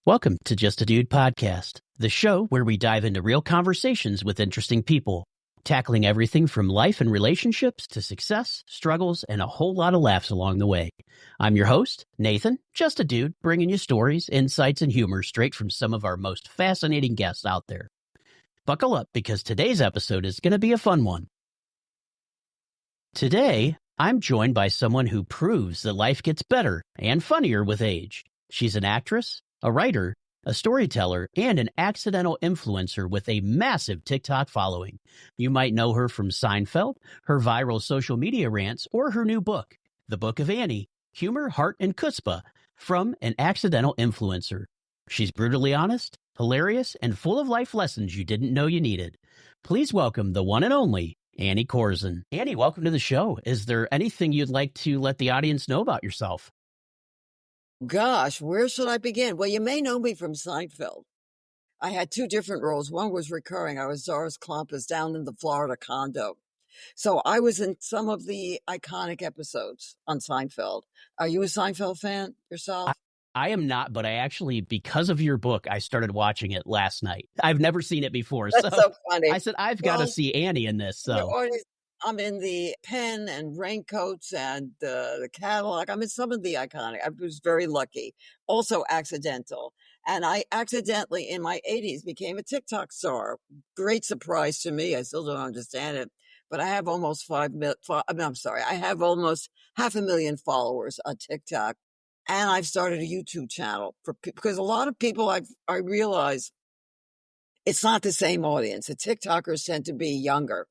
Welcome to Just a Dude podcast, the show where we dive into real conversations with interesting people, tackling everything from life and relationships to success, struggles, and a whole lot of laughs along the way. I'm your host, Nathan, just a dude, bringing you stories, insights, and humor straight from some of our most fascinating guests out there. Buckle up because today's episode is going to be a fun one. Today, I'm joined by someone who proves that life gets better and funnier with age. She's an actress, a writer, a storyteller, and an accidental influencer with a massive TikTok following. You might know her from Seinfeld, her viral social media rants, or her new book, The Book of Annie, Humor, Heart, and Chutzpah, from an accidental influencer. She's brutally honest, hilarious, and full of life lessons you didn't know you needed. Please welcome the one and only Annie Korzen. Annie, welcome to the show. Is there anything you'd like to let the audience know about yourself? Gosh, where should I begin? Well, you may know me from Seinfeld. I had two different roles. One was recurring. I was Doris Klumpus down in the Florida condo. So I was in some of the iconic episodes on Seinfeld. Are you a Seinfeld fan yourself? I am not, but I actually, because of your book, I started watching it last night. I've never seen it before. That's so funny. I said, I've got to see Annie in this. So I'm in the pen and raincoats and the catalog. I'm in some of the iconic. I was very lucky. Also accidental. And I accidentally, in my 80s, became a TikTok star. Great surprise to me. I still don't understand it. But I have almost I have almost 500,000 followers on TikTok. And I've started a YouTube channel because a lot of people I realize it's not the same audience. The TikTokers tend to be younger.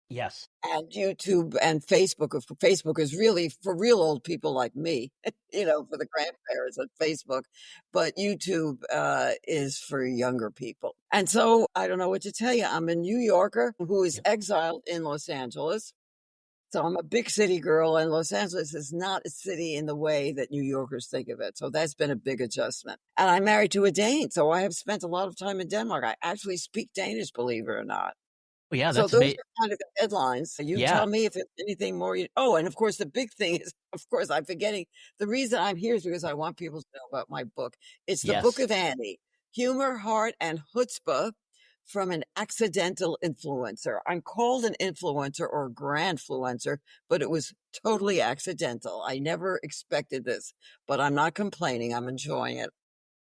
Yes. And YouTube and Facebook is really for real old people like me, for the grandparents on Facebook. But YouTube is for younger people. And so I don't know what to tell you. I'm a New Yorker who is exiled in Los Angeles. So I'm a big city girl, and Los Angeles is not a city in the way that New Yorkers think of it. So that's been a big adjustment. And I'm married to a Dane, so I have spent a lot of time in Denmark. I actually speak Danish, believe it or not. Well, yeah, So that's those amazing. are kind of the headlines. You tell me if there's anything more. And of course, the big thing is, of course, I'm forgetting. The reason I'm here is because I want people to know about my book. It's The Book of Annie, Humor, Heart, and Chutzpah from an accidental influencer. I'm called an influencer or grandfluencer, but it was totally accidental. I never expected this, but I'm not complaining. I'm enjoying it.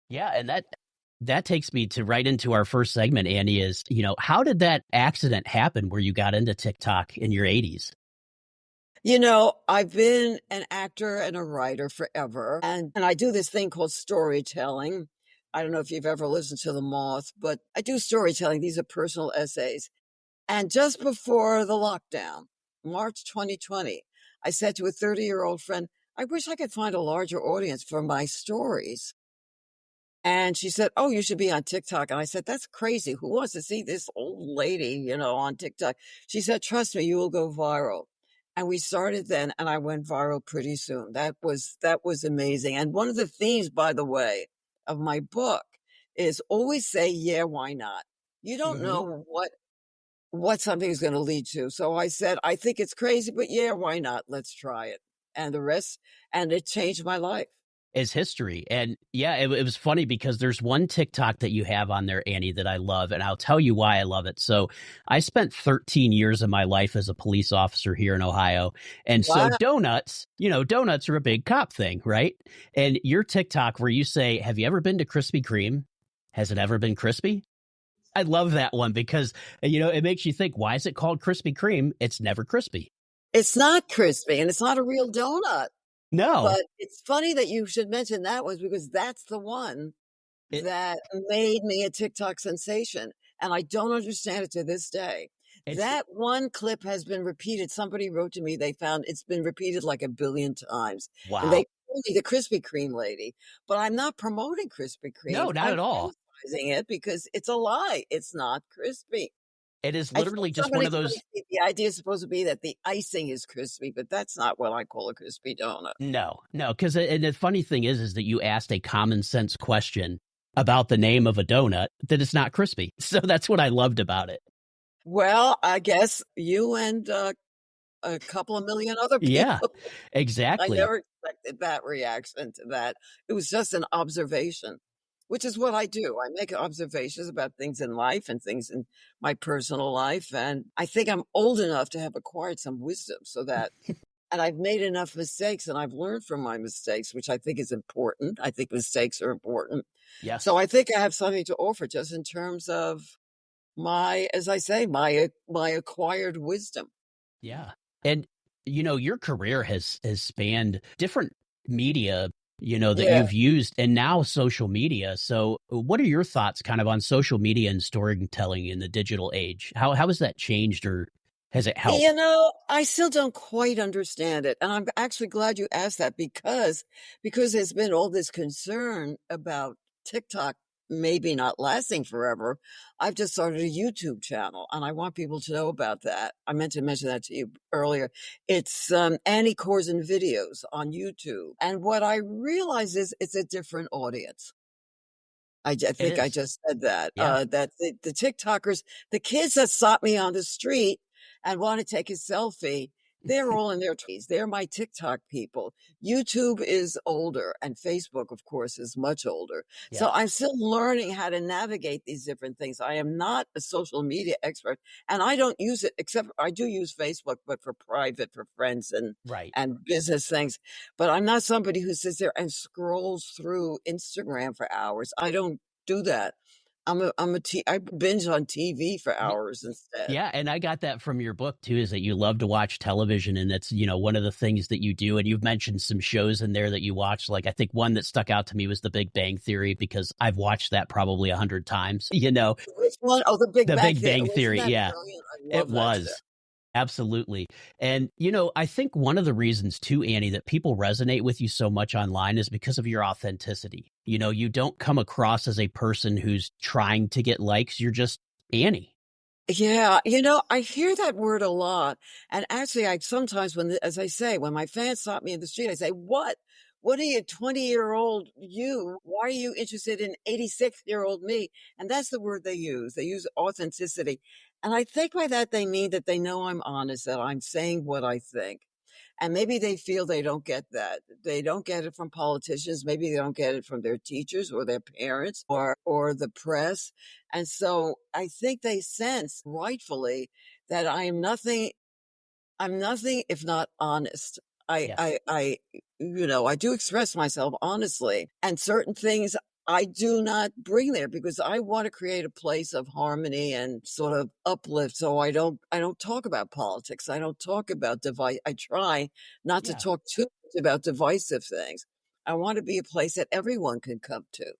Yeah, and that takes me to right into our first segment, Annie, is, how did that accident happen where you got into TikTok in your 80s? I've been an actor and a writer forever, and I do this thing called storytelling. I don't know if you've ever listened to The Moth, but I do storytelling. These are personal essays. And just before the lockdown, March 2020, I said to a 30-year-old friend, I wish I could find a larger audience for my stories. And she said, oh, you should be on TikTok. And I said, that's crazy. Who wants to see this old lady, on TikTok? She said, trust me, you will go viral. And we started then, and I went viral pretty soon. That was amazing. And one of the themes, by the way, of my book is always say, yeah, why not? You don't know what something is going to lead to. So I said, I think it's crazy, but yeah, why not? Let's try it. And it changed my life. Is history. And yeah, it was funny because there's one TikTok that you have on there, Annie, that I love, and I'll tell you why I love it. So I spent 13 years of my life as a police officer here in Ohio. And so donuts are a big cop thing, right? And your TikTok where you say, have you ever been to Krispy Kreme? Has it ever been crispy? I love that one because, it makes you think, why is it called Krispy Kreme? It's never crispy. It's not crispy, and it's not a real donut. No. But it's funny that you should mention that one because that's the one that made me a TikTok sensation. And I don't understand it to this day. That one clip has been repeated. Somebody wrote to me, they found it's been repeated like 1 billion times. Wow. And they call me the Krispy Kreme lady. But I'm not promoting Krispy Kreme. No, not at all. I'm criticizing it because it's a lie. It's not crispy. It is literally just one of those. The idea is supposed to be that the icing is crispy, but that's not what I call a crispy donut. No, because the funny thing is that you asked a common sense question about the name of a donut that it's not crispy. So that's what I loved about it. Well, I guess you and a couple of million other people. Yeah, exactly. I never expected that reaction to that. It was just an observation. which is what I do. I make observations about things in life and things in my personal life. And I think I'm old enough to have acquired some wisdom so that, and I've made enough mistakes and I've learned from my mistakes, which I think is important. I think mistakes are important. So Yes. I think I have something to offer just in terms of my, as I say, my acquired wisdom. Yeah. And your career has spanned different media, that Yeah. you've used, and now social media. So what are your thoughts kind of on social media and storytelling in the digital age? How has that changed, or has it helped? I still don't quite understand it. And I'm actually glad you asked that because there's been all this concern about TikTok maybe not lasting forever. I've just started a YouTube channel and I want people to know about that. I meant to mention that to you earlier. It's Annie Korzen videos on YouTube. And what I realize is it's a different audience. I It think I is. just said that, Yeah. that the TikTokers, the kids that stop me on the street and want to take a selfie, they're all in their 20s. They're my TikTok people. YouTube is older and Facebook, of course, is much older. So Yes. I'm still learning how to navigate these different things. I am not a social media expert and I don't use it except I do use Facebook, but for private, for friends Right. and business things. But I'm not somebody who sits there and scrolls through Instagram for hours. I don't do that. I binge on TV for hours instead. Yeah, and I got that from your book too, is that you love to watch television, and that's, one of the things that you do. And you've mentioned some shows in there that you watch. Like, I think one that stuck out to me was The Big Bang Theory, because I've watched that probably 100 times. Which one? Oh, The Big The Bang Big Theory. Bang Wasn't Theory. that Yeah, brilliant? I it love that show. was. Absolutely. And, I think one of the reasons too, Annie, that people resonate with you so much online is because of your authenticity. You don't come across as a person who's trying to get likes. You're just Annie. Yeah, I hear that word a lot. And actually, I sometimes as I say, when my fans stop me in the street, I say, "What? What are you, 20-year-old you? Why are you interested in 86-year-old me?" And that's the word they use. They use authenticity. And I think by that they mean that they know I'm honest, that I'm saying what I think. And maybe they feel they don't get that. They don't get it from politicians. Maybe they don't get it from their teachers or their parents or the press. And so I think they sense rightfully that I'm nothing if not honest. Yes. I do express myself honestly, and certain things I do not bring there because I want to create a place of harmony and sort of uplift. So I don't talk about politics. I don't talk about divide. I try not to Yeah. talk too much about divisive things. I want to be a place that everyone can come to.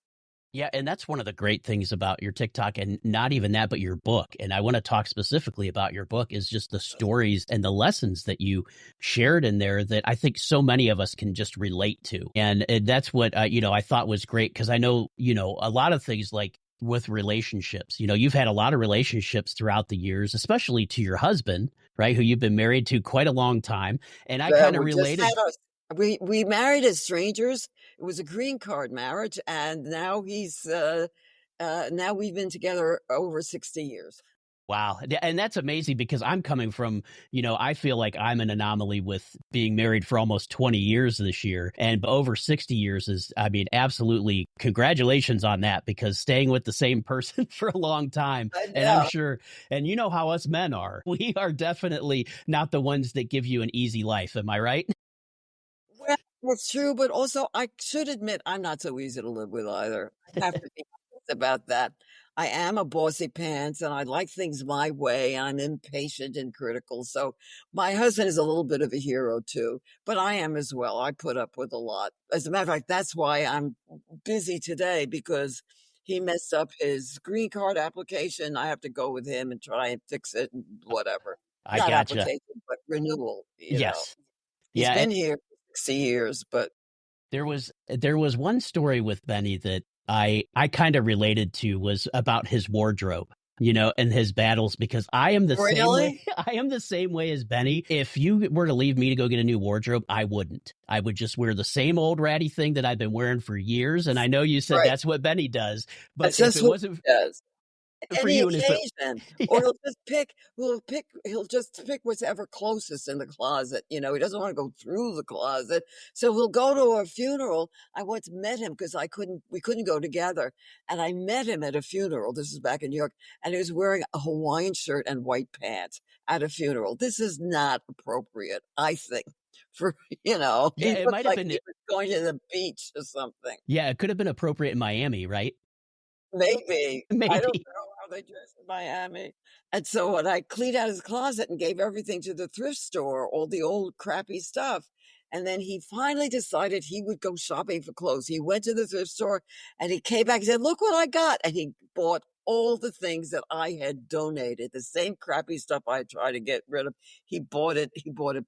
Yeah, and that's one of the great things about your TikTok, and not even that, but your book. And I want to talk specifically about your book, is just the stories and the lessons that you shared in there that I think so many of us can just relate to. And that's what, I thought was great, because I know, a lot of things like with relationships, you've had a lot of relationships throughout the years, especially to your husband, right, who you've been married to quite a long time. And I kind of We just related. had us. We married as strangers. It was a green card marriage, and now we've been together over 60 years. Wow. And that's amazing, because I'm coming from, I feel like I'm an anomaly with being married for almost 20 years this year, and over 60 years is, I mean, absolutely congratulations on that, because staying with the same person for a long time. I And I'm know. sure, and you know how us men are, we are definitely not the ones that give you an easy life. Am I right? Well, that's true, but also I should admit I'm not so easy to live with either. I have to be honest about that. I am a bossy pants and I like things my way. I'm impatient and critical. So my husband is a little bit of a hero too, but I am as well. I put up with a lot. As a matter of fact, that's why I'm busy today because he messed up his green card application. I have to go with him and try and fix it and whatever. I Not gotcha. application, but renewal. Yes. He's Yeah. been here for 60 years, but There was one story with Benny that I kind of related to, was about his wardrobe, and his battles, because I am the same way. really? I am the same way as Benny. If you were to leave me to go get a new wardrobe, I wouldn't. I would just wear the same old ratty thing that I've been wearing for years. And I know you said Right. that's what Benny does, but That's if just it what wasn't he does. For any you and his occasion, or yeah. he'll just pick whatever closest in the closet, he doesn't wanna go through the closet, so he'll go to a funeral. I once met him because we couldn't go together, and I met him at a funeral. This is back in New York, and he was wearing a Hawaiian shirt and white pants at a funeral. This is not appropriate, I think, for Yeah, he it looked might have like been he was going to the beach or something. yeah, it could have been appropriate in Miami, right? Maybe. I don't Maybe. know how they dress in Miami. And so when I cleaned out his closet and gave everything to the thrift store, all the old crappy stuff, and then he finally decided he would go shopping for clothes. He went to the thrift store and he came back and said, "Look what I got." And he bought all the things that I had donated, the same crappy stuff I tried to get rid of. He bought it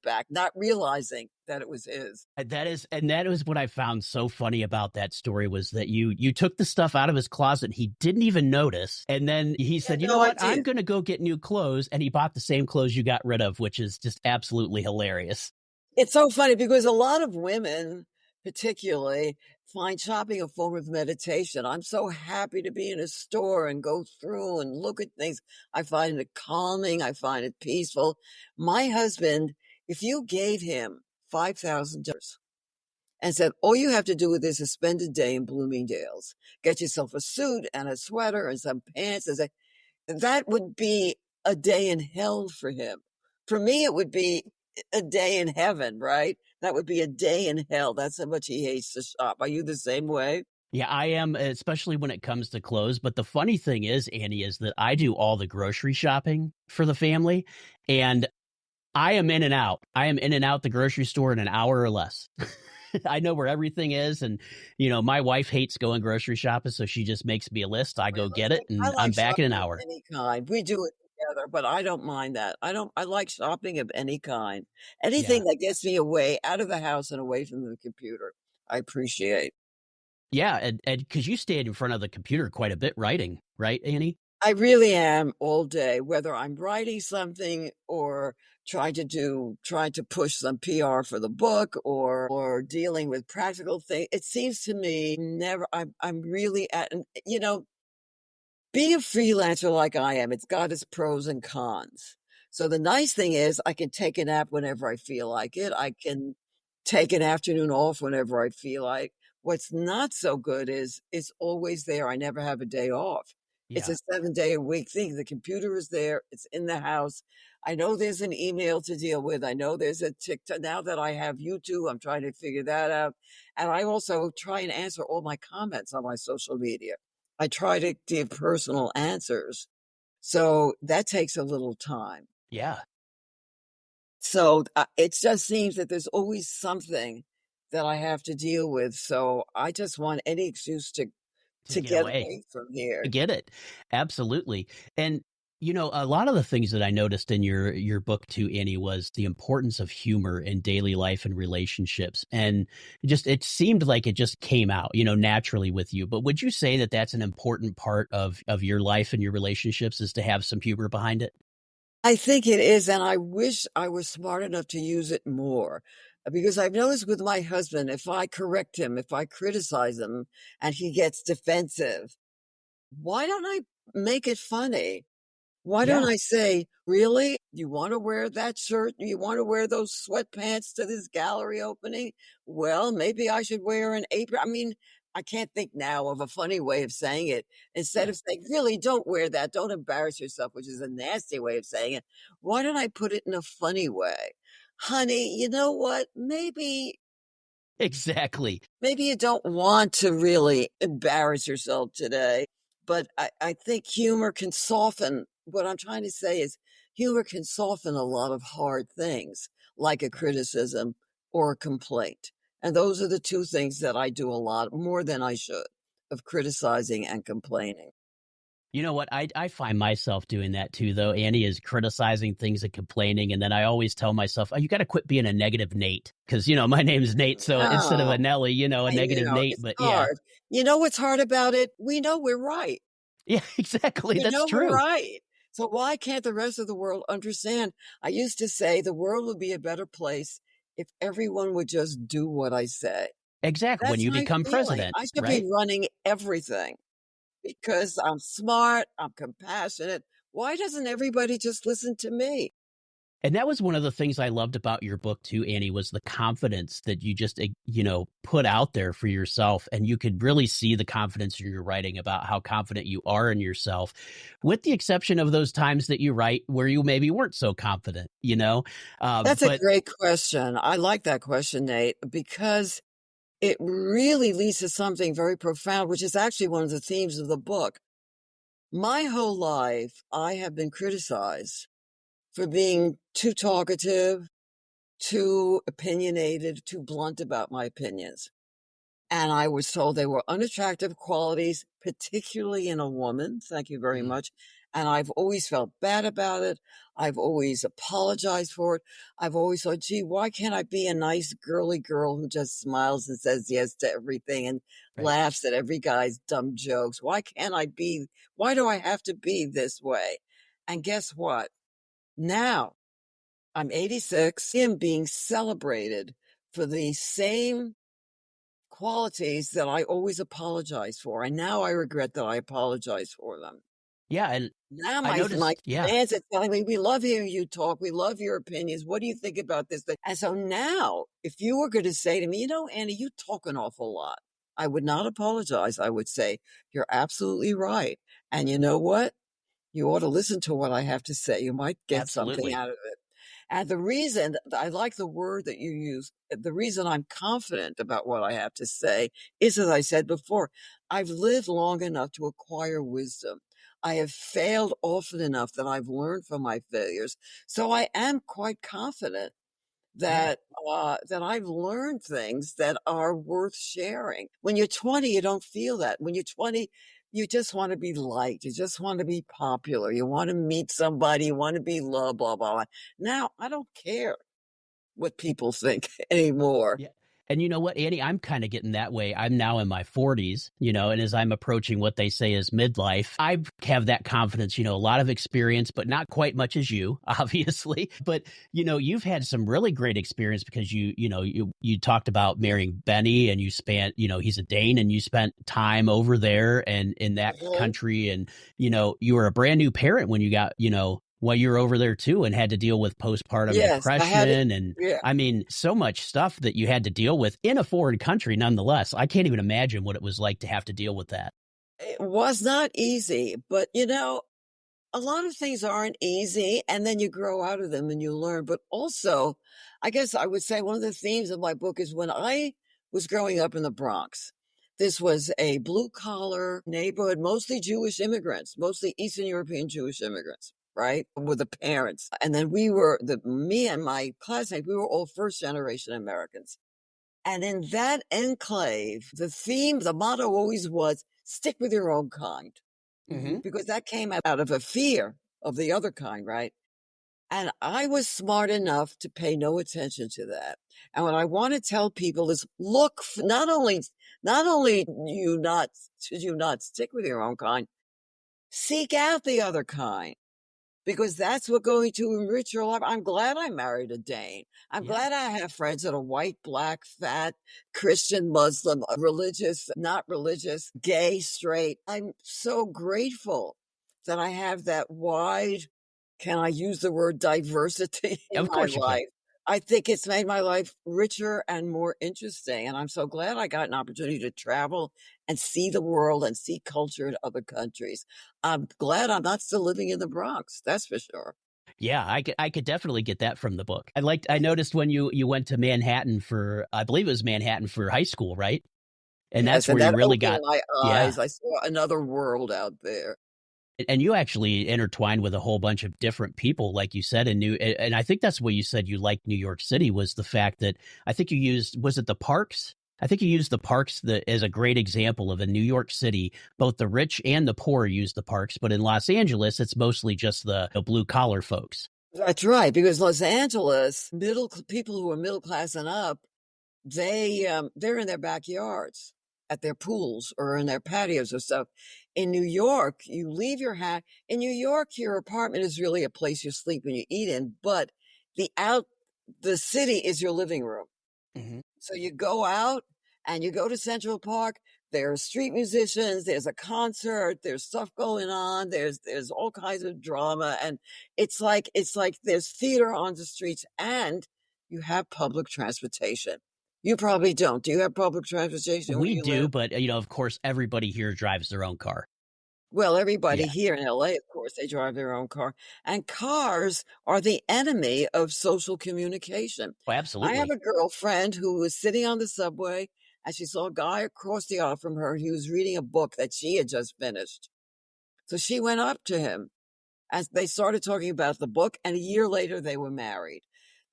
back, not realizing that it was his. And that is what I found so funny about that story was that you took the stuff out of his closet he didn't even notice, and then he He had said, "You know no what? I'm idea. gonna go get new clothes," and he bought the same clothes you got rid of, which is just absolutely hilarious. It's so funny because a lot of women, particularly, find shopping a form of meditation. I'm so happy to be in a store and go through and look at things. I find it calming. I find it peaceful. My husband, if you gave him $5,000 and said, all you have to do with this is spend a day in Bloomingdale's, get yourself a suit and a sweater and some pants, that would be a day in hell for him. For me, it would be a day in heaven, right? That would be a day in hell. That's how much he hates to shop. Are you the same way? Yeah, I am, especially when it comes to clothes. But the funny thing is, Annie, is that I do all the grocery shopping for the family, and I am in and out. I am in and out the grocery store in an hour or less. I know where everything is, and my wife hates going grocery shopping, so she just makes me a list. I go get it, Really? I and I'm like back in an shopping of hour. any kind. We do it together, but I don't mind that. I like shopping of any kind. Yeah, Anything that gets me away out of the house and away from the computer, I appreciate. yeah, and because you stayed in front of the computer quite a bit writing, right, Annie? I really am all day, whether I'm writing something or trying to push some PR for the book or dealing with practical things. It seems to me never I'm really at and being a freelancer like I am, it's got its pros and cons. So the nice thing is I can take a nap whenever I feel like it. I can take an afternoon off whenever I feel like. What's not so good is it's always there. I never have a day off. It's Yeah. a 7-day-a-week thing. The computer is there. It's in the house. I know there's an email to deal with. I know there's a TikTok. Now that I have YouTube, I'm trying to figure that out. And I also try and answer all my comments on my social media. I try to give personal answers. So that takes a little time. Yeah, So it just seems that there's always something that I have to deal with. So I just want any excuse to to get get away. away from I here. get it. Absolutely. And a lot of the things that I noticed in your book too, Annie, was the importance of humor in daily life and relationships. And it seemed like it just came out, naturally with you. But would you say that that's an important part of your life and your relationships is to have some humor behind it? I think it is, and I wish I was smart enough to use it more. Because I've noticed with my husband, if I correct him, if I criticize him, and he gets defensive, why don't I make it funny? Why don't Yeah, I say, "Really? You wanna wear that shirt? You wanna wear those sweatpants to this gallery opening? Well, maybe I should wear an apron." I mean, I can't think now of a funny way of saying it. Instead yeah. of saying, "Really, don't wear that. Don't embarrass yourself," which is a nasty way of saying it, why don't I put it in a funny way? "Honey, you know what? Exactly. Maybe you don't want to really embarrass yourself today, but I think humor can soften. What I'm trying to say is humor can soften a lot of hard things, like a Right. criticism or a complaint. And those are the two things that I do a lot more than I should of criticizing and complaining. You know what? I find myself doing that too, though. Annie is criticizing things and complaining, and then I always tell myself, "Oh, you got to quit being a negative Nate," because my name's Nate, so instead of a No, Nelly, a negative Nate. it's But yeah, hard. You know what's hard about it? We know we're right. yeah, exactly. We That's know we're true. right. So why can't the rest of the world understand? I used to say the world would be a better place if everyone would just do what I say. Exactly. When That's you my become feeling. president, I should be right? running everything. because I'm smart, I'm compassionate. Why doesn't everybody just listen to me? And that was one of the things I loved about your book too, Annie, was the confidence that you just, put out there for yourself. And you could really see the confidence in your writing about how confident you are in yourself, with the exception of those times that you write where you maybe weren't so confident, That's a but great question. I like that question, Nate, because it really leads to something very profound, which is actually one of the themes of the book. My whole life, I have been criticized for being too talkative, too opinionated, too blunt about my opinions. And I was told they were unattractive qualities, particularly in a woman. Thank you very mm, much. And I've always felt bad about it. I've always apologized for it. I've always thought, gee, why can't I be a nice girly girl who just smiles and says yes to everything and right. laughs at every guy's dumb jokes? Why do I have to be this way? And guess what? Now I'm 86. I'm being celebrated for the same qualities that I always apologize for, and now I regret that I apologize for them. Yeah. And Now I my noticed, yeah, fans are telling me, "We love hearing you talk. We love your opinions. What do you think about this thing?" And so now, if you were going to say to me, Annie, you talk an awful lot, I would not apologize. I would say, "You're absolutely right. And you know what? You ought to listen to what I have to say. You might get something absolutely. out of it." And the reason I like the word that you use, the reason I'm confident about what I have to say is, as I said before, I've lived long enough to acquire wisdom. I have failed often enough that I've learned from my failures. So I am quite confident Yeah. that that I've learned things that are worth sharing. When you're 20, you don't feel that. When you're 20, you just want to be liked. You just want to be popular. You want to meet somebody. You want to be loved, blah, blah, blah. Now, I don't care what people think anymore. Yeah. And you know what, Annie? I'm kind of getting that way. I'm now in my 40s, and as I'm approaching what they say is midlife, I have that confidence, a lot of experience, but not quite much as you, obviously. But, you've had some really great experience because you talked about marrying Benny and you spent, he's a Dane and you spent time over there and in that Mhm. country. And, you were a brand new parent when you got, while you were over there too and had to deal with postpartum Yes, I had it. depression and Yeah. I mean, so much stuff that you had to deal with in a foreign country nonetheless. I can't even imagine what it was like to have to deal with that. It was not easy, but a lot of things aren't easy, and then you grow out of them and you learn. But also, I guess I would say one of the themes of my book is when I was growing up in the Bronx, this was a blue collar neighborhood, mostly Jewish immigrants, mostly Eastern European Jewish immigrants, right? With the parents. And then me and my classmates, we were all first generation Americans. And in that enclave, the motto always was stick with your own kind, Hmm. because that came out of a fear of the other kind, right? And I was smart enough to pay no attention to that. And what I want to tell people is not only should you not stick with your own kind, seek out the other kind, because that's what's going to enrich your life. I'm glad I married a Dane. I'm Yeah. glad I have friends that are white, black, fat, Christian, Muslim, religious, not religious, gay, straight. I'm so grateful that I have that wide, can I use the word diversity in Of my course you can. life? I think it's made my life richer and more interesting. And I'm so glad I got an opportunity to travel and see the world and see culture in other countries. I'm glad I'm not still living in the Bronx. That's for sure. Yeah, I could definitely get that from the book. I noticed when you went to Manhattan for I believe it was Manhattan for high school, right? And that's Yes, where and you that really opened got my yeah. eyes. I saw another world out there. And you actually intertwined with a whole bunch of different people, like you said, and I think that's what you said you liked New York City was the fact that I think you used, was it the parks? I think you used the parks as a great example of in New York City, both the rich and the poor use the parks, but in Los Angeles, it's mostly just the blue collar folks. That's right, because Los Angeles, people who are middle class and up, they're in their backyards at their pools or in their patios or stuff. In New York, you leave your hat. In New York, your apartment is really a place you sleep and you eat in, but the out the city is your living room. Hmm. So you go out and you go to Central Park. There's street musicians, there's a concert, there's stuff going on, there's all kinds of drama, and it's like there's theater on the streets, and you have public transportation. You probably don't. Do you have public transportation where We you do, live? but of course, everybody here drives their own car. Well, everybody Yeah. here in LA, of course, they drive their own car, and cars are the enemy of social communication. Oh, I have absolutely. a girlfriend who was sitting on the subway and she saw a guy across the aisle from her. He was reading a book that she had just finished. So she went up to him and they started talking about the book, and a year later they were married.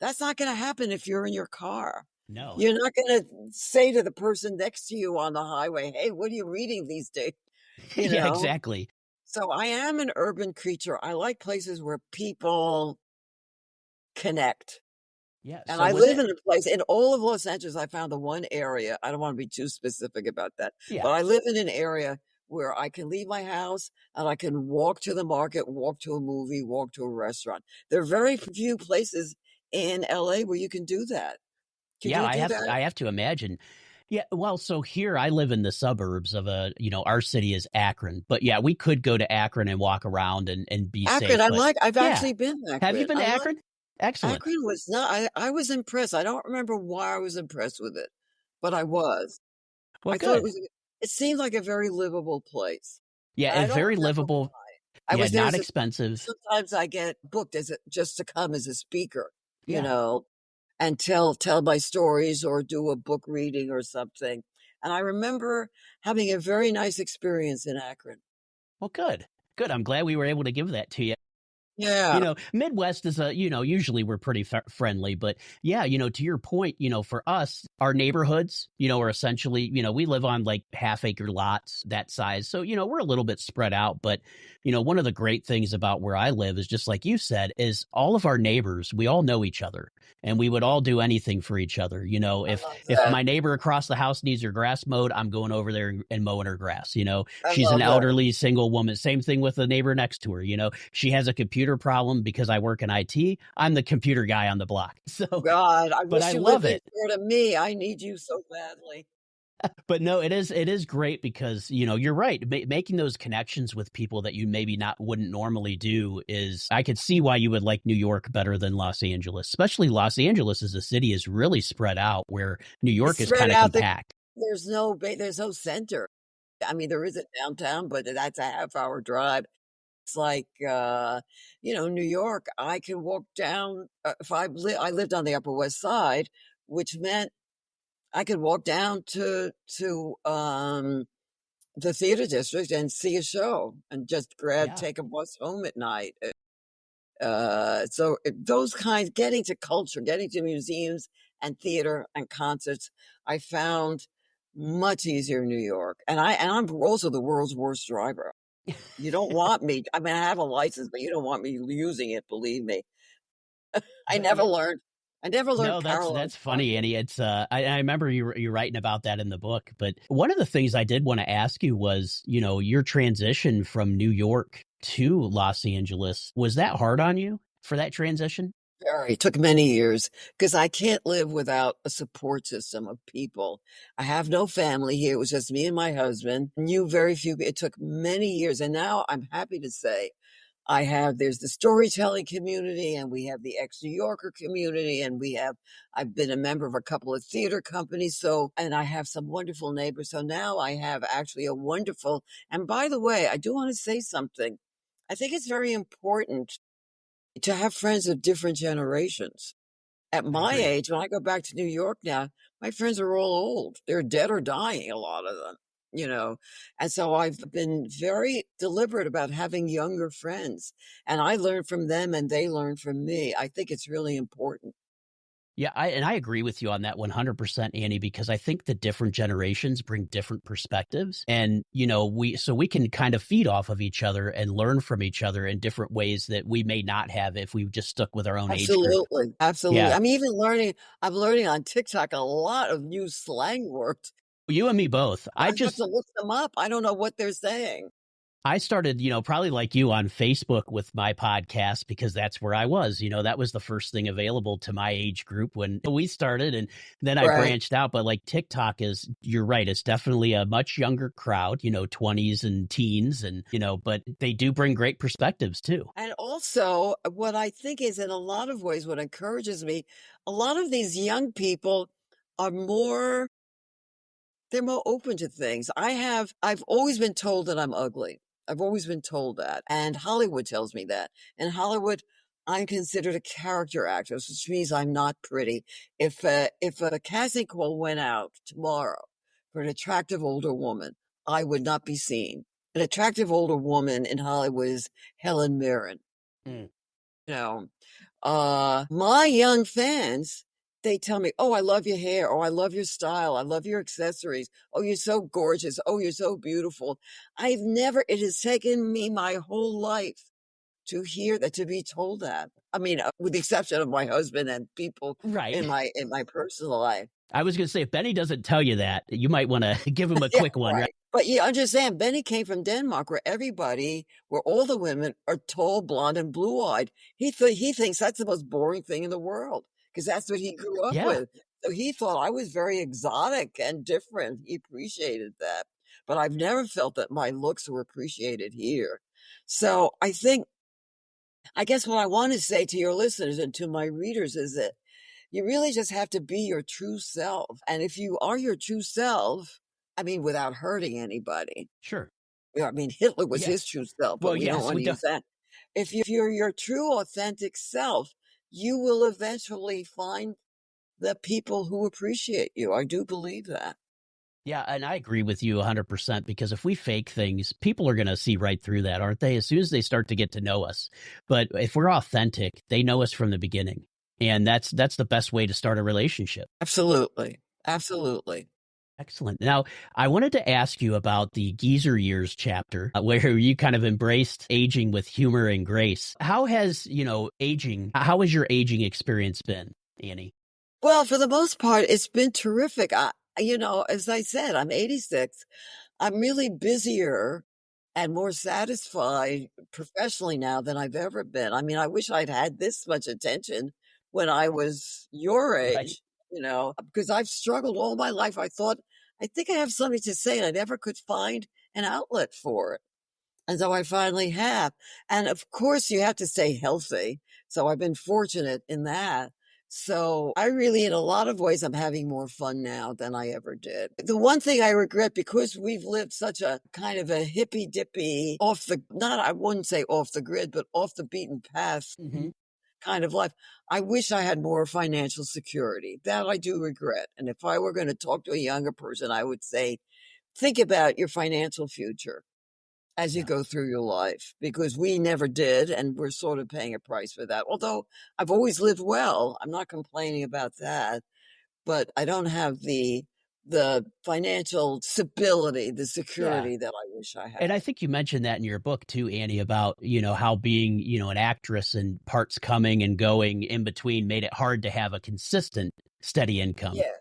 That's not going to happen if you're in your car. No. You're not going to say to the person next to you on the highway, "Hey, what are you reading these days?" You Yeah, know? exactly. So I am an urban creature. I like places where people connect. Yeah. And So I was live it? in a place in all of Los Angeles. I found the one area. I don't want to be too specific about that, Yeah. but I live in an area where I can leave my house and I can walk to the market, walk to a movie, walk to a restaurant. There are very few places in LA where you can do that. Can Yeah, you do that? I have to imagine. Yeah, well, so here I live in the suburbs of our city is Akron. But yeah, we could go to Akron and walk around and be Akron, safe. But I've yeah. actually been to Have you Akron. been I to like Akron? Excellent. Akron was not, I was impressed. I don't remember why I was impressed with it, but I was. Well, I thought good. it seemed like a very livable place. Yeah, And I it's don't very remember livable. why. I Yeah, was there not as a expensive. sometimes I get booked as just to come as a speaker, you Yeah. know, and tell my stories or do a book reading or something. And I remember having a very nice experience in Akron. Well, good. Good. I'm glad we were able to give that to you. Yeah. Midwest is usually we're pretty friendly, but yeah, to your point, for us, our neighborhoods, are essentially, we live on like half acre lots that size. So, we're a little bit spread out, but, one of the great things about where I live is just like you said, is all of our neighbors, we all know each other and we would all do anything for each other. I If, love if that. my neighbor across the house needs her grass mowed, I'm going over there and mowing her grass. I She's an love that. elderly single woman. Same thing with the neighbor next to her. She has a computer problem because I work in IT. I'm the computer guy on the block. So, God, I but wish I you lived love next it. door to me. I need you so badly. But no, it is great because, you're right. Making those connections with people that you maybe not wouldn't normally do is I could see why you would like New York better than Los Angeles, especially Los Angeles as a city is really spread out where New It's York is spread kind of out. compact. There's no center. I mean, there is a downtown, but that's a half-hour drive. It's like, New York, I can walk down, if I lived on the Upper West Side, which meant I could walk down to the theater district and see a show and just Yeah. take a bus home at night. Those kinds, getting to culture, getting to museums and theater and concerts, I found much easier in New York. And I'm also the world's worst driver. You don't want me. I mean, I have a license, but you don't want me using it. Believe me. I But never yeah, learned. I never learned no, parallel that's funny, parking. Annie. It's I remember you're writing about that in the book. But one of the things I did want to ask you was, your transition from New York to Los Angeles. Was that hard on you for that transition? Very. It took many years because I can't live without a support system of people. I have no family here. It was just me and my husband. Knew very few. It took many years, and now I'm happy to say there's the storytelling community and we have the ex-New Yorker community and I've been a member of a couple of theater companies. So, and I have some wonderful neighbors. So now I have actually a wonderful, and by the way, I do want to say something. I think it's very important to have friends of different generations. At I my agree. age, when I go back to New York now, my friends are all old. They're dead or dying, a lot of them, you know. And so I've been very deliberate about having younger friends. And I learn from them and they learn from me. I think it's really important. Yeah, I agree with you on that 100%, Annie, because I think the different generations bring different perspectives, and we can kind of feed off of each other and learn from each other in different ways that we may not have if we just stuck with our own age group. Absolutely. Absolutely. Yeah, I'm learning on TikTok a lot of new slang words. you and me both. I have to look them up. I don't know what they're saying. I started, probably like you on Facebook with my podcast because that's where I was. That was the first thing available to my age group when we started. And then I Right. branched out. But like TikTok you're right, it's definitely a much younger crowd, 20s and teens. And, but they do bring great perspectives too. And also, what I think is in a lot of ways, what encourages me, a lot of these young people are more, they're more open to things. I've always been told that I'm ugly. I've always been told that. And Hollywood tells me that. In Hollywood, I'm considered a character actress, which means I'm not pretty. If a casting call went out tomorrow for an attractive older woman, I would not be seen. An attractive older woman in Hollywood is Helen Mirren. Mm. You know, my young fans, they tell me, "Oh, I love your hair. Oh, I love your style. I love your accessories. Oh, you're so gorgeous. Oh, you're so beautiful." It has taken me my whole life to hear that, to be told that. I mean, with the exception of my husband and people Right. in my personal life. I was going to say, if Benny doesn't tell you that, you might want to give him a Yeah, quick one, right? right. But you understand, Benny came from Denmark, where all the women are tall, blonde, and blue-eyed. He thinks that's the most boring thing in the world because that's what he grew up Yeah. with. So he thought I was very exotic and different. He appreciated that. But I've never felt that my looks were appreciated here. So I guess what I want to say to your listeners and to my readers is that you really just have to be your true self. And if you are your true self, I mean, without hurting anybody. Sure. Yeah, I mean, Hitler was Yeah. his true self, but Well, we don't yes, want we to do. use that. If you're your true, authentic self, you will eventually find the people who appreciate you. I do believe that. Yeah, and I agree with you 100% because if we fake things, people are going to see right through that, aren't they? As soon as they start to get to know us. But if we're authentic, they know us from the beginning. And that's the best way to start a relationship. Absolutely. Absolutely. Excellent. Now, I wanted to ask you about the Geezer Years chapter where you kind of embraced aging with humor and grace. How has your aging experience been, Annie? Well, for the most part, it's been terrific. As I said, I'm 86. I'm really busier and more satisfied professionally now than I've ever been. I mean, I wish I'd had this much attention when I was your Right. age, because I've struggled all my life. I think I have something to say, and I never could find an outlet for it. And so I finally have. And of course, you have to stay healthy. So I've been fortunate in that. So I really, in a lot of ways, I'm having more fun now than I ever did. The one thing I regret, because we've lived such a kind of a hippy dippy I wouldn't say off the grid, but off the beaten path Hmm. kind of life. I wish I had more financial security. That I do regret. And if I were going to talk to a younger person, I would say, think about your financial future as you Yeah. go through your life, because we never did, and we're sort of paying a price for that. Although I've always lived well, I'm not complaining about that, but I don't have the financial stability, the Yeah. security that I wish I And had. I think you mentioned that in your book too, Annie, about, how being, an actress and parts coming and going in between made it hard to have a consistent, steady income. Yeah.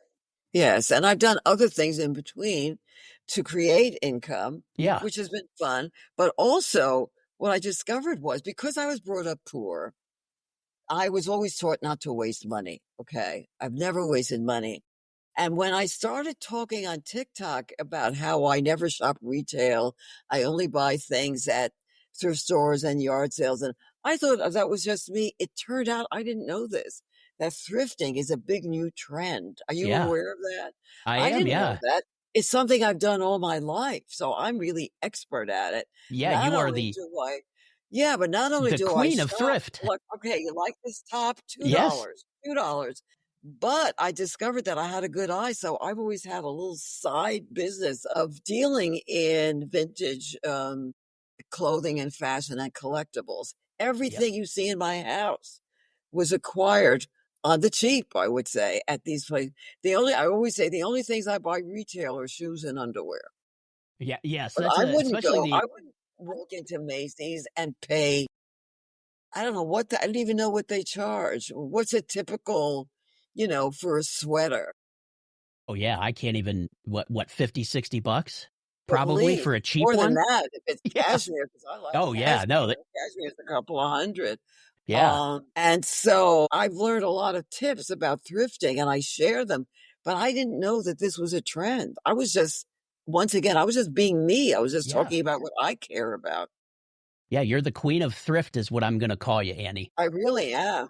Yes, and I've done other things in between to create income, Yeah. which has been fun. But also, what I discovered was, because I was brought up poor, I was always taught not to waste money. Okay. I've never wasted money. And when I started talking on TikTok about how I never shop retail, I only buy things at thrift stores and yard sales, and I thought that was just me. It turned out I didn't know this, that thrifting is a big new trend. Are you Yeah. aware of that? I I am. didn't know Yeah. that. It's something I've done all my life, so I'm really expert at it. Yeah. Not You are only the do I Yeah, but not only the do I queen of shop, thrift. like, okay, you like this top? Yes. $2. But I discovered that I had a good eye, so I've always had a little side business of dealing in vintage, clothing and fashion and collectibles. Yep. Everything you see in my house was acquired on the cheap, I would say, at these places. I always say the only things I buy retail are shoes and underwear. Yeah. Yes. But Especially I the, wouldn't walk into Macy's and pay, I don't know I don't even know what they charge. What's a typical, for a sweater? oh, yeah. I can't even, what, $50, $60? Probably Please, for a cheap more than one. that, if it's Yeah. cashmere, because I like Oh, yeah. No, cashmere. Cashmere is a couple of hundred. yeah. And so I've learned a lot of tips about thrifting and I share them, but I didn't know that this was a trend. I was just, once again, I was just being me. I was just Yeah. talking about what I care about. Yeah. You're the queen of thrift is what I'm going to call you, Annie. I really am.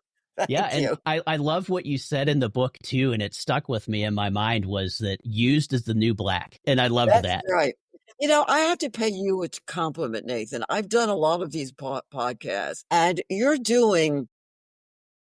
Yeah, Thank and you. I love what you said in the book too, and it stuck with me in my mind was that used is the new black, and I loved That's that. right. I have to pay you a compliment, Nathan. I've done a lot of these podcasts, and you're doing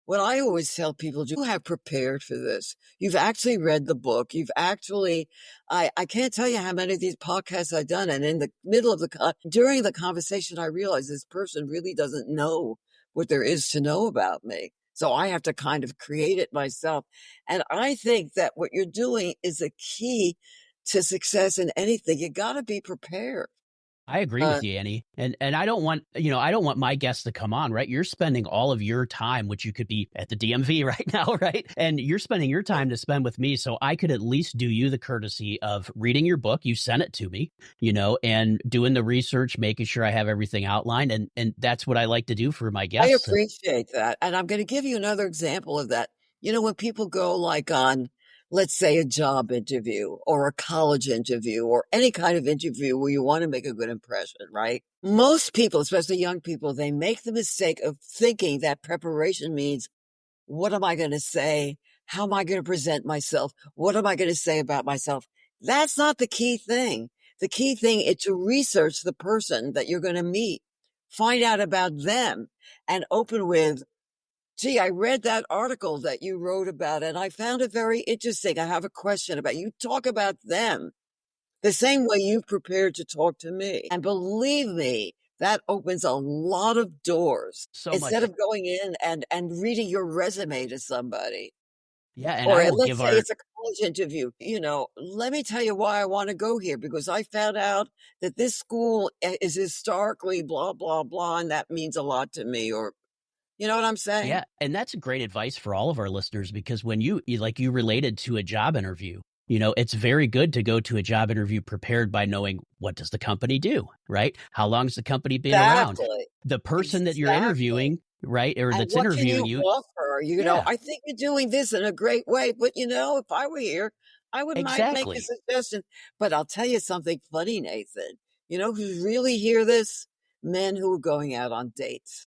what I always tell people, you have prepared for this. You've actually read the book. You've actually, I can't tell you how many of these podcasts I've done. And in the middle of during the conversation, I realized this person really doesn't know what there is to know about me. So I have to kind of create it myself. And I think that what you're doing is a key to success in anything. You got to be prepared. I agree Uh, with you, Annie. And I don't want, I don't want my guests to come on, right? You're spending all of your time, which you could be at the DMV right now, right? And you're spending your time to spend with me. So I could at least do you the courtesy of reading your book. You sent it to me, and doing the research, making sure I have everything outlined. And that's what I like to do for my I guests. appreciate that. And I'm going to give you another example of that. When people go like on, let's say, a job interview or a college interview or any kind of interview where you want to make a good impression, right? Most people, especially young people, they make the mistake of thinking that preparation means, what am I going to say? How am I going to present myself? What am I going to say about myself? That's not the key thing. The key thing is to research the person that you're going to meet, find out about them, and open with, gee, I read that article that you wrote about and I found it very interesting. I have a question about you. Talk about them the same way you've prepared to talk to me. And believe me, that opens a lot of doors So instead much. of going in and reading your resume to somebody. Yeah. And I Or will let's give say our, it's a college interview. Let me tell you why I want to go here because I found out that this school is historically blah, blah, blah, and that means a lot to me. Or, you know what I'm saying? yeah, and that's great advice for all of our listeners because when you related to a job interview, it's very good to go to a job interview prepared by knowing what does the company do, right? How long has the company been around? Exactly. The person that you're Exactly. interviewing, right, or And that's what can interviewing you you. offer? Yeah, I think you're doing this in a great way, but if I were here, I would might make a exactly. suggestion. But I'll tell you something funny, Nathan. You know who's really hear this? Men who are going out on dates.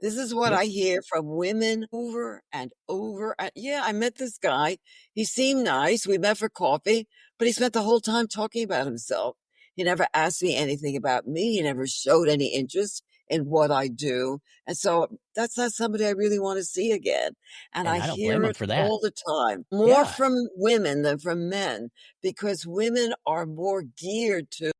This is what Yeah, I hear from women over and over. Yeah, I met this guy. He seemed nice. We met for coffee, but he spent the whole time talking about himself. He never asked me anything about me. He never showed any interest in what I do. And so that's not somebody I really want to see again. And and I I don't blame hear them it for that. all the time, more Yeah. from women than from men, because women are more geared to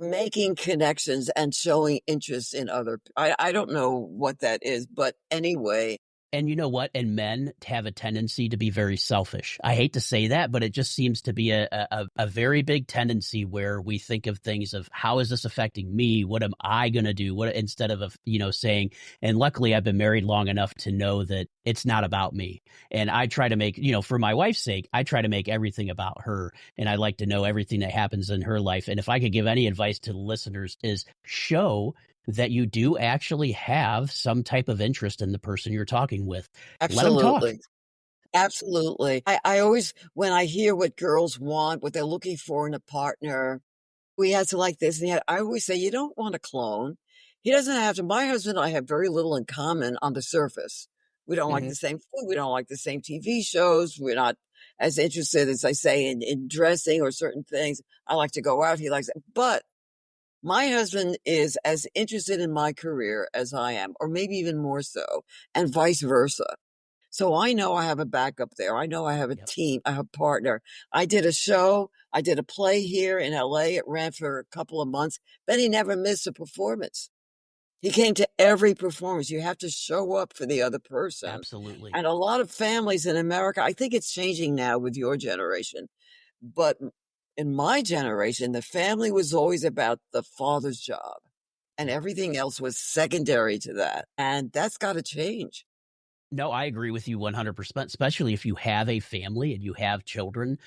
making connections and showing interest in I don't know what that is, but anyway. And you know what? And men have a tendency to be very selfish. I hate to say that, but it just seems to be a very big tendency where we think of things of how is this affecting me? What am I going to do? What instead of saying, and luckily I've been married long enough to know that it's not about me. And I try to make, for my wife's sake, I try to make everything about her. And I like to know everything that happens in her life. And if I could give any advice to the listeners is show that you do actually have some type of interest in the person you're talking with. Let them talk. Absolutely. Absolutely. I always, when I hear what girls want, what they're looking for in a partner, we had to like this. And yet I always say, you don't want a clone. He doesn't have to. My husband and I have very little in common on the surface. We don't like Mhm. the same food. We don't like the same TV shows. We're not as interested, as I say, in dressing or certain things. I like to go out. He likes it. But my husband is as interested in my career as I am, or maybe even more so, and vice versa. So I know I have a backup there. I know I have a Yep. team, I have a partner. I did a show, I did a play here in LA. It ran for a couple of months. Then he never missed a performance. He came to every performance. You have to show up for the other person. Absolutely. And a lot of families in America, I think it's changing now with your generation. But in my generation, the family was always about the father's job and Yep. everything else was secondary to that. And that's got to change. No, I agree with you 100%, especially if you have a family and you have children.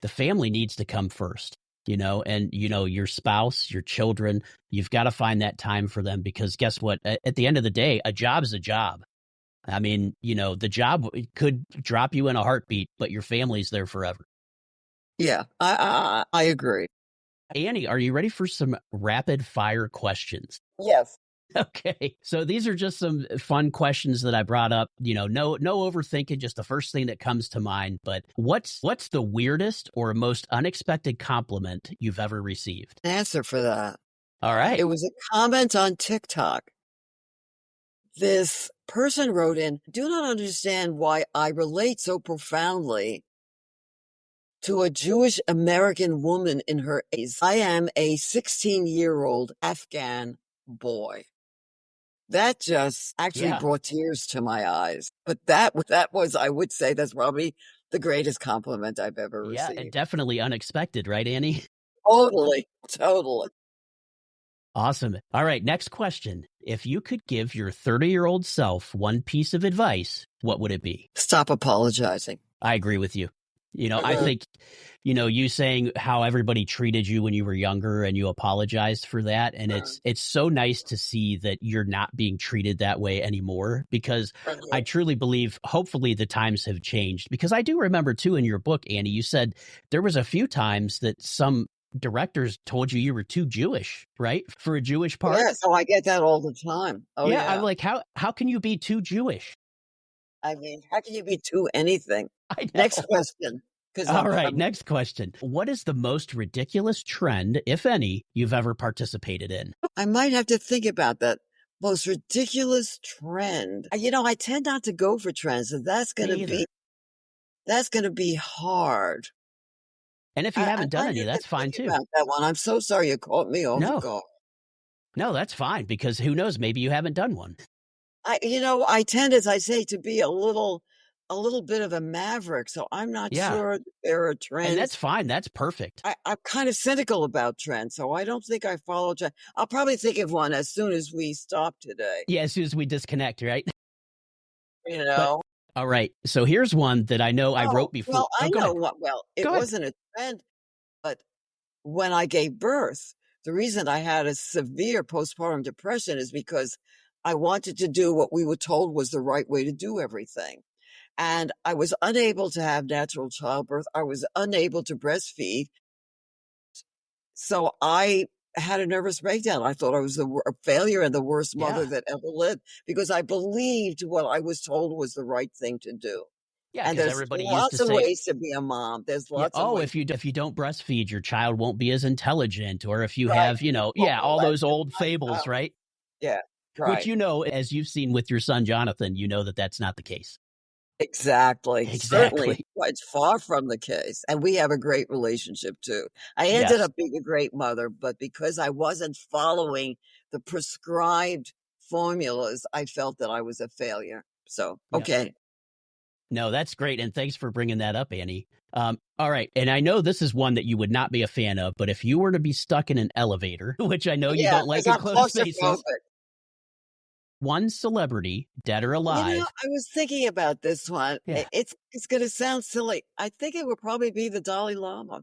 The family needs to come first. and your spouse, your children, you've got to find that time for them, because guess what? At the end of the day, a job is a job. I mean, the job could drop you in a heartbeat, but your family's there forever. Yeah, I agree. Annie, are you ready for some rapid fire questions? Yes. Okay. So these are just some fun questions that I brought up. No overthinking, just the first thing that comes to mind. But what's the weirdest or most unexpected compliment you've ever received? An answer for that. All right. It was a comment on TikTok. This person wrote in, "Do not understand why I relate so profoundly to a Jewish American woman in her 80s. I am a 16-year-old Afghan boy." That just actually brought tears to my eyes. But that was, I would say, that's probably the greatest compliment I've ever received. Yeah, definitely unexpected, right, Annie? Totally. Awesome. All right, next question. If you could give your 30-year-old self one piece of advice, what would it be? Stop apologizing. I agree with you. I think, you saying how everybody treated you when you were younger and you apologized for that. And it's so nice to see that you're not being treated that way anymore, because I truly believe, hopefully the times have changed, because I do remember too, in your book, Annie, you said there was a few times that some directors told you were too Jewish, right? For a Jewish part. Yeah, so I get that all the time. Oh yeah. I'm like, how can you be too Jewish? I mean, how can you be too anything? I know. Next question. All right, next question. What is the most ridiculous trend, if any, you've ever participated in? I might have to think about that. Most ridiculous trend. I tend not to go for trends, and that's going to be hard. And if you haven't done any, that's fine too. About that one. I'm so sorry you caught me off guard. No, that's fine, because who knows? Maybe you haven't done one. I tend, as I say, to be a little bit of a maverick, so I'm not sure there are trends. And that's fine. That's perfect. I'm kind of cynical about trends, so I don't think I follow trends. I'll probably think of one as soon as we stop today. Yeah, as soon as we disconnect, right? But, all right. So here's one that I know I wrote before. Well, I know what. Well, it wasn't a trend, but when I gave birth, the reason I had a severe postpartum depression is because I wanted to do what we were told was the right way to do everything. And I was unable to have natural childbirth. I was unable to breastfeed. So I had a nervous breakdown. I thought I was a failure and the worst mother that ever lived, because I believed what I was told was the right thing to do. Yeah, and there's everybody lots used to of say, ways to be a mom. There's lots of ways. if you don't breastfeed, your child won't be as intelligent, or if you have, all those old fables, right? Yeah, right. Which, as you've seen with your son, Jonathan, that that's not the case. Exactly. Certainly, it's far from the case. And we have a great relationship too. I ended up being a great mother, but because I wasn't following the prescribed formulas, I felt that I was a failure. So, okay. No, that's great. And thanks for bringing that up, Annie. All right. And I know this is one that you would not be a fan of, but if you were to be stuck in an elevator, which I know you don't like enclosed spaces, one celebrity, dead or alive. I was thinking about this one. Yeah. It's going to sound silly. I think it would probably be the Dalai Lama.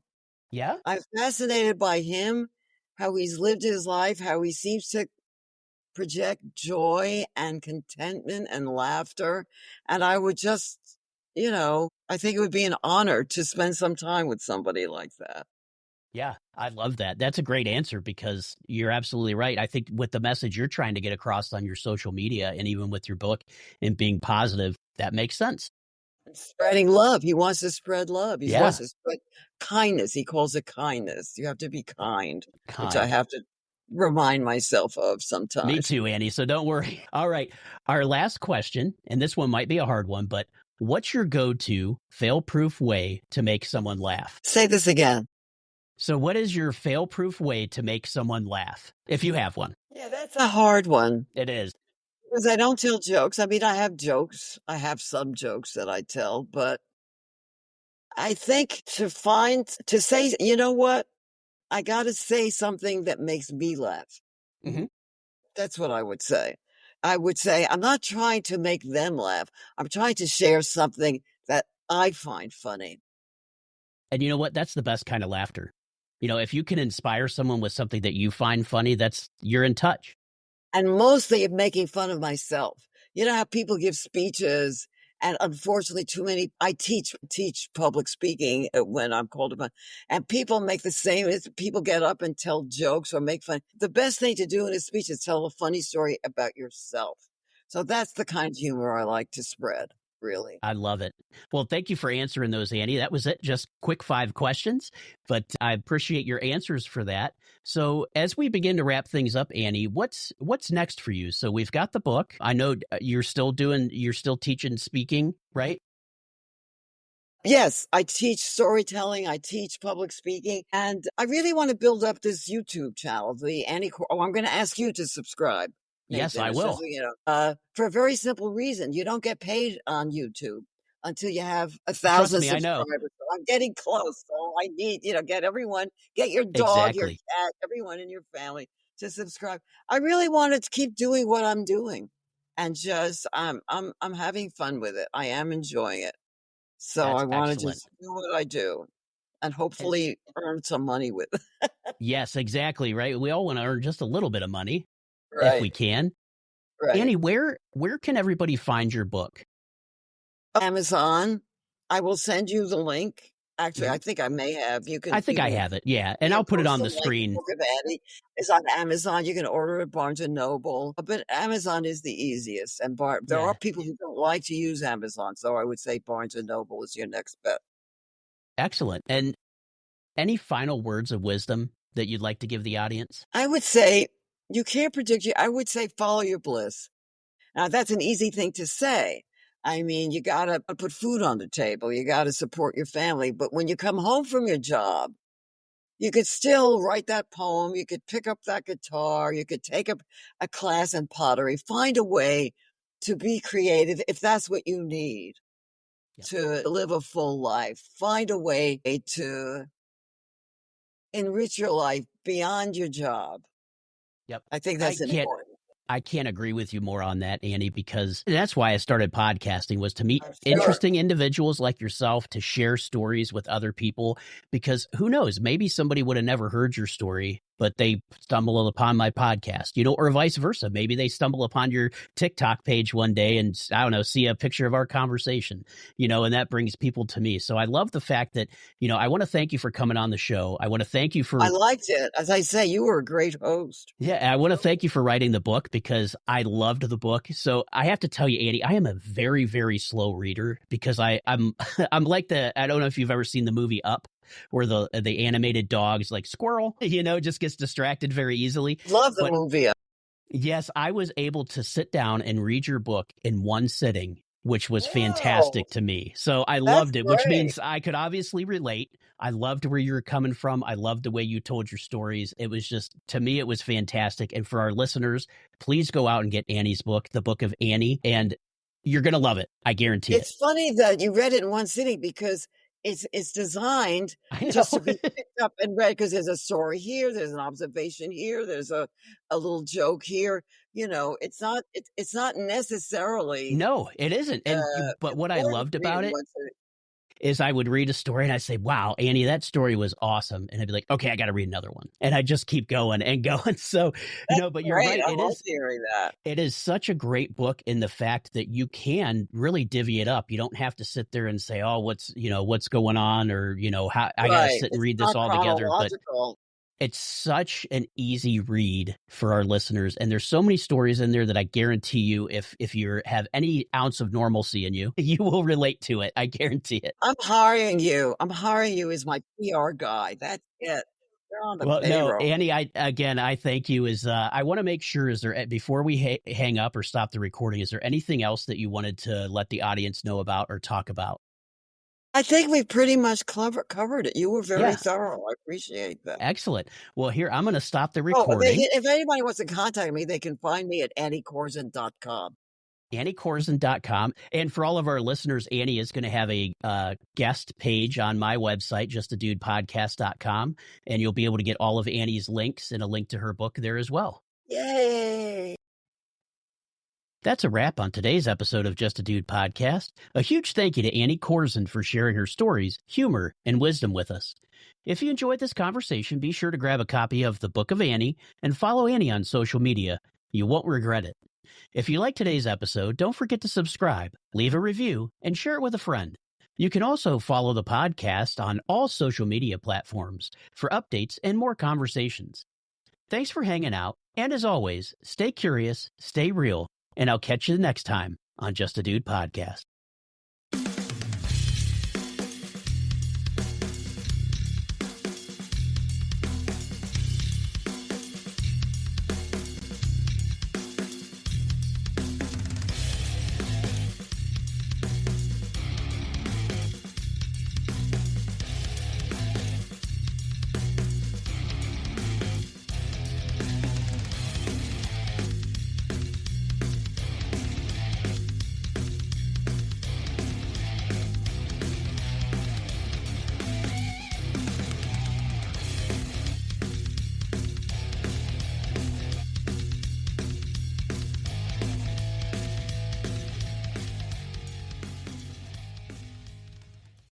Yeah? I'm fascinated by him, how he's lived his life, how he seems to project joy and contentment and laughter. And I would just, I think it would be an honor to spend some time with somebody like that. Yeah, I love that. That's a great answer, because you're absolutely right. I think with the message you're trying to get across on your social media and even with your book and being positive, that makes sense. Spreading love. He wants to spread love. He wants to spread kindness. He calls it kindness. You have to be kind, which I have to remind myself of sometimes. Me too, Annie. So don't worry. All right. Our last question, and this one might be a hard one, but what's your go-to fail-proof way to make someone laugh? Say this again. So what is your fail-proof way to make someone laugh, if you have one? Yeah, that's a hard one. It is. Because I don't tell jokes. I mean, I have jokes. I have some jokes that I tell, but I think to say, you know what? I got to say something that makes me laugh. Mm-hmm. That's what I would say. I would say, I'm not trying to make them laugh. I'm trying to share something that I find funny. And you know what? That's the best kind of laughter. if you can inspire someone with something that you find funny, you're in touch. And mostly of making fun of myself. You know how people give speeches, and unfortunately, too many. I teach public speaking when I'm called upon, and people make the same. People get up and tell jokes or make fun. The best thing to do in a speech is tell a funny story about yourself. So that's the kind of humor I like to spread. Really. I love it. Well, thank you for answering those, Annie. That was it. Just quick 5 questions, but I appreciate your answers for that. So as we begin to wrap things up, Annie, what's next for you? So we've got the book. I know you're still teaching speaking, right? Yes, I teach storytelling, I teach public speaking, and I really want to build up this YouTube channel, the I'm going to ask you to subscribe. Yes, Nathan. I It's just, will. for a very simple reason. You don't get paid on YouTube until you have Trust 1,000 me, I know. subscribers. So I'm getting close. So I need, get your dog, your Exactly. cat, everyone in your family to subscribe. I really wanted to keep doing what I'm doing, and just I'm having fun with it. I am enjoying it. So That's I wanna excellent. just do what I do and And hopefully earn some money with it. yes, exactly, right? We all want to earn just a little bit of money if we Right, can. right. Annie, where can everybody find your book? Amazon, I will send you the link. Actually, I Mhm. think I may have. I think I have it. Yeah, and You I'll can put it post on the the link. The screen. Book of Annie is on Amazon. You can order it at Barnes& and Noble, but Amazon is the easiest, and there are Yeah, people who don't like to use Amazon, so I would say Barnes& and Noble is your next bet. excellent. And any final words of wisdom that you'd like to give the audience? I would say you can't predict I would say follow your bliss. Now, that's an easy thing to say. I mean, you gotta put food on the table. You gotta support your family. But when you come home from your job, you could still write that poem. You could pick up that guitar. You could take up a class in pottery. Find a way to be creative if that's what you need Yep. to live a full life. Find a way to enrich your life beyond your job. Yep. I think I that's can't important. I can't agree with you more on that, Annie, because that's why I started podcasting, was to meet I'm sure. interesting individuals like yourself, to share stories with other people, because who knows, maybe somebody would have never heard your story, but they stumble upon my podcast, or vice versa. Maybe they stumble upon your TikTok page one day and, I don't know, see a picture of our conversation, and that brings people to me. So I love the fact that, I want to thank you for coming on the show. I want to thank you I for liked it. As I say, you were a great host. Yeah, I want to thank you for writing the book, because I loved the book. So I have to tell you, Andy, I am a very, very slow reader, because I'm I'm like I don't know if you've ever seen the movie Up, where the animated dog's like squirrel, just gets distracted very easily. Love the But movie. yes, I was able to sit down and read your book in one sitting, which was Wow, fantastic to me. So I that's loved it, which great. means I could obviously relate. I loved where you were coming from. I loved the way you told your stories. It was just, to me, it was fantastic. And for our listeners, please go out and get Annie's book, The Book of Annie, and you're going to love it. I guarantee it. It's funny that you read it in one sitting because it's designed I just to know. be picked up and read because there's a story here, there's an observation here, there's a little joke here. It's not necessarily No, it isn't. But what I important loved to read about in it one sitting. is I would read a story and I'd say, wow, Annie, that story was awesome. And I'd be like, okay, I got to read another one. And I just keep going and going. So That's no, but you're great. right. I love hearing that. It is such a great book in the fact that you can really divvy it up. You don't have to sit there and say, oh, what's going on, or, how I got to Right. sit and It's read this not all together. But chronological. it's such an easy read for our listeners. And there's so many stories in there that I guarantee you, if you have any ounce of normalcy in you, you will relate to it. I guarantee it. I'm hiring you. I'm hiring you as my PR guy. That's it. You're on the Well, no, payroll. Annie, I thank you. I want to make sure, is there, before we hang up or stop the recording, is there anything else that you wanted to let the audience know about or talk about? I think we pretty much covered it. You were very Yeah, thorough. I appreciate that. excellent. Well, here, I'm going to stop the Oh, recording. if anybody wants to contact me, they can find me at AnnieKorzen.com. AnnieKorzen.com. And for all of our listeners, Annie is going to have a guest page on my website, justadudepodcast.com. And you'll be able to get all of Annie's links and a link to her book there as well. Yay! That's a wrap on today's episode of Just a Dude podcast. A huge thank you to Annie Korzen for sharing her stories, humor, and wisdom with us. If you enjoyed this conversation, be sure to grab a copy of The Book of Annie and follow Annie on social media. You won't regret it. If you like today's episode, don't forget to subscribe, leave a review, and share it with a friend. You can also follow the podcast on all social media platforms for updates and more conversations. Thanks for hanging out, and as always, stay curious, stay real, and I'll catch you next time on Just a Dude podcast.